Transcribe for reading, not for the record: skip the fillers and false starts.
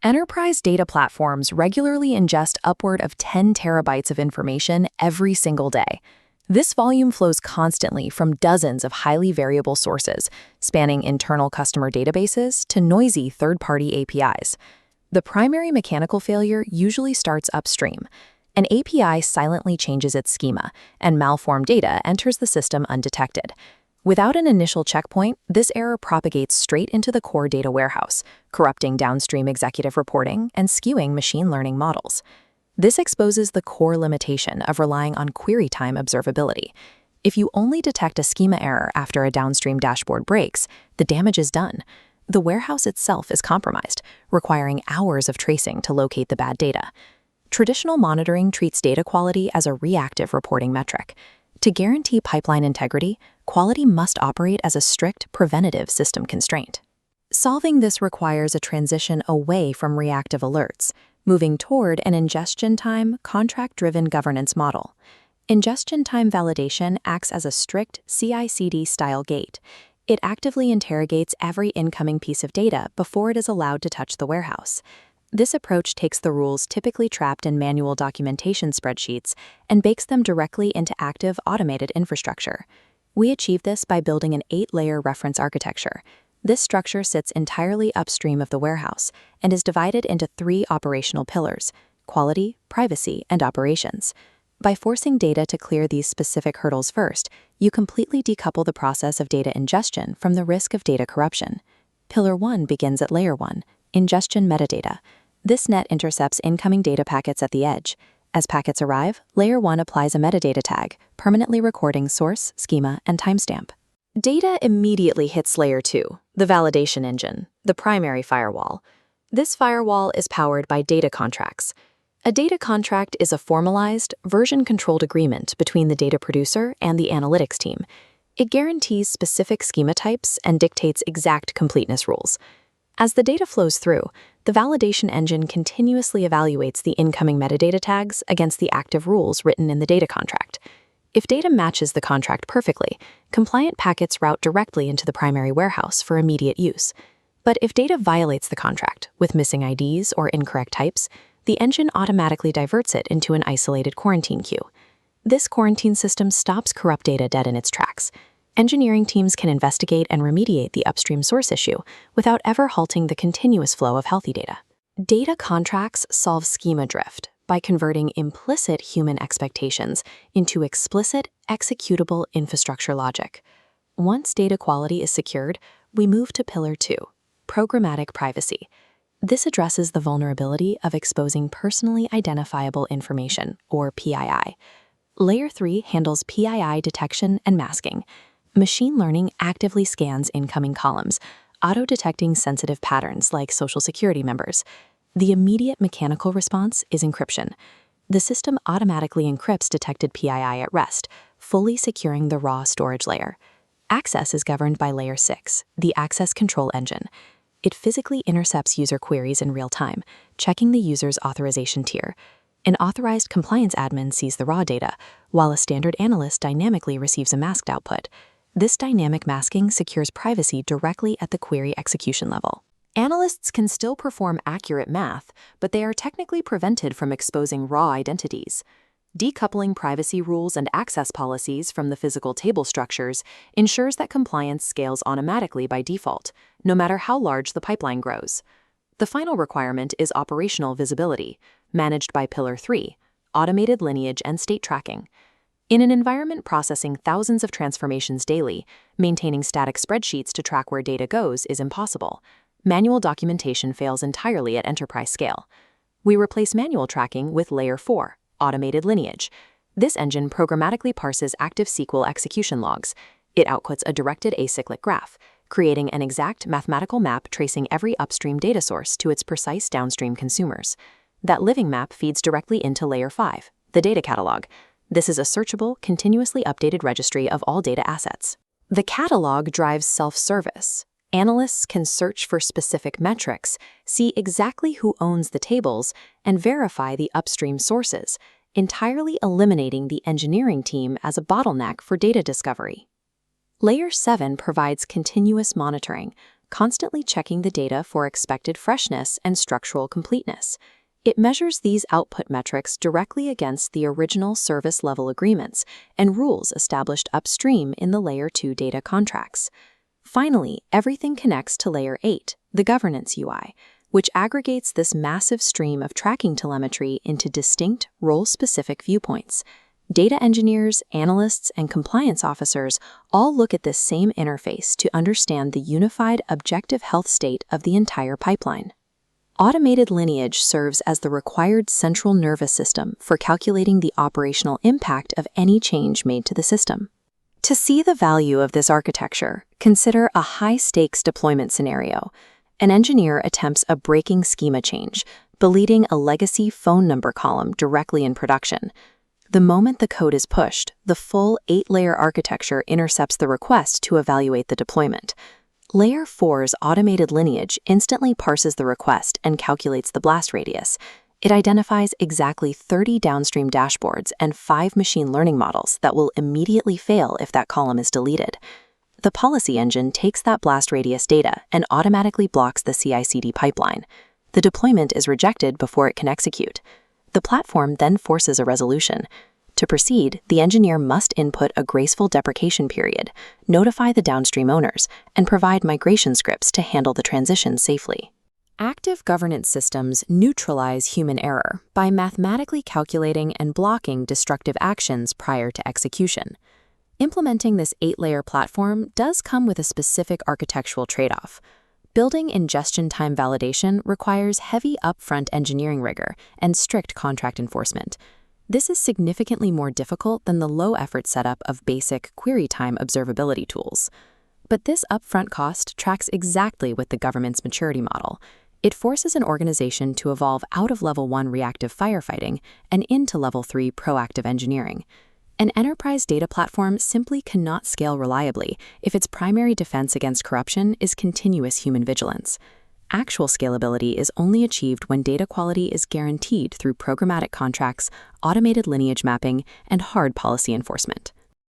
Enterprise data platforms regularly ingest upward of 10 terabytes of information every single day. This volume flows constantly from dozens of highly variable sources, spanning internal customer databases to noisy third-party APIs. The primary mechanical failure usually starts upstream. An API silently changes its schema, and malformed data enters the system undetected. Without an initial checkpoint, this error propagates straight into the core data warehouse, corrupting downstream executive reporting and skewing machine learning models. This exposes the core limitation of relying on query time observability. If you only detect a schema error after a downstream dashboard breaks, the damage is done. The warehouse itself is compromised, requiring hours of tracing to locate the bad data. Traditional monitoring treats data quality as a reactive reporting metric. To guarantee pipeline integrity, quality must operate as a strict preventative system constraint. Solving this requires a transition away from reactive alerts, moving toward an ingestion time, contract-driven governance model. Ingestion time validation acts as a strict CI/CD style gate. It actively interrogates every incoming piece of data before it is allowed to touch the warehouse. This approach takes the rules typically trapped in manual documentation spreadsheets and bakes them directly into active automated infrastructure. We achieve this by building an 8-layer reference architecture. This structure sits entirely upstream of the warehouse and is divided into 3 operational pillars: quality, privacy, and operations. By forcing data to clear these specific hurdles first, you completely decouple the process of data ingestion from the risk of data corruption. Pillar 1 begins at layer 1, ingestion metadata. This net intercepts incoming data packets at the edge. As packets arrive, layer 1 applies a metadata tag, permanently recording source, schema, and timestamp. Data immediately hits layer 2, the validation engine, the primary firewall. This firewall is powered by data contracts. A data contract is a formalized, version-controlled agreement between the data producer and the analytics team. It guarantees specific schema types and dictates exact completeness rules. As the data flows through, the validation engine continuously evaluates the incoming metadata tags against the active rules written in the data contract. If data matches the contract perfectly, compliant packets route directly into the primary warehouse for immediate use. But if data violates the contract, with missing IDs or incorrect types, the engine automatically diverts it into an isolated quarantine queue. This quarantine system stops corrupt data dead in its tracks. Engineering teams can investigate and remediate the upstream source issue without ever halting the continuous flow of healthy data. Data contracts solve schema drift by converting implicit human expectations into explicit, executable infrastructure logic. Once data quality is secured, we move to Pillar 2, programmatic privacy. This addresses the vulnerability of exposing personally identifiable information, or PII. Layer 3 handles PII detection and masking. Machine learning actively scans incoming columns, auto-detecting sensitive patterns like social security numbers. The immediate mechanical response is encryption. The system automatically encrypts detected PII at rest, fully securing the raw storage layer. Access is governed by Layer 6, the access control engine. It physically intercepts user queries in real time, checking the user's authorization tier. An authorized compliance admin sees the raw data, while a standard analyst dynamically receives a masked output. This dynamic masking secures privacy directly at the query execution level. Analysts can still perform accurate math, but they are technically prevented from exposing raw identities. Decoupling privacy rules and access policies from the physical table structures ensures that compliance scales automatically by default, no matter how large the pipeline grows. The final requirement is operational visibility, managed by Pillar 3, automated lineage and state tracking. In an environment processing thousands of transformations daily, maintaining static spreadsheets to track where data goes is impossible. Manual documentation fails entirely at enterprise scale. We replace manual tracking with Layer 4, automated lineage. This engine programmatically parses active SQL execution logs. It outputs a directed acyclic graph, creating an exact mathematical map tracing every upstream data source to its precise downstream consumers. That living map feeds directly into Layer 5, the data catalog. This is a searchable, continuously updated registry of all data assets. The catalog drives self-service. Analysts can search for specific metrics, see exactly who owns the tables, and verify the upstream sources, entirely eliminating the engineering team as a bottleneck for data discovery. Layer 7 provides continuous monitoring, constantly checking the data for expected freshness and structural completeness. It measures these output metrics directly against the original service-level agreements and rules established upstream in the Layer 2 data contracts. Finally, everything connects to Layer 8, the governance UI, which aggregates this massive stream of tracking telemetry into distinct, role-specific viewpoints. Data engineers, analysts, and compliance officers all look at this same interface to understand the unified objective health state of the entire pipeline. Automated Lineage serves as the required central nervous system for calculating the operational impact of any change made to the system. To see the value of this architecture, consider a high-stakes deployment scenario. An engineer attempts a breaking schema change, deleting a legacy phone number column directly in production. The moment the code is pushed, the full 8-layer architecture intercepts the request to evaluate the deployment. Layer 4's automated lineage instantly parses the request and calculates the blast radius. It identifies exactly 30 downstream dashboards and 5 machine learning models that will immediately fail if that column is deleted. The policy engine takes that blast radius data and automatically blocks the CI/CD pipeline. The deployment is rejected before it can execute. The platform then forces a resolution. To proceed, the engineer must input a graceful deprecation period, notify the downstream owners, and provide migration scripts to handle the transition safely. Active governance systems neutralize human error by mathematically calculating and blocking destructive actions prior to execution. Implementing this 8-layer platform does come with a specific architectural trade-off. Building ingestion time validation requires heavy upfront engineering rigor and strict contract enforcement. This is significantly more difficult than the low-effort setup of basic query time observability tools. But this upfront cost tracks exactly with the government's maturity model. It forces an organization to evolve out of Level 1 reactive firefighting and into Level 3 proactive engineering. An enterprise data platform simply cannot scale reliably if its primary defense against corruption is continuous human vigilance. Actual scalability is only achieved when data quality is guaranteed through programmatic contracts, automated lineage mapping, and hard policy enforcement.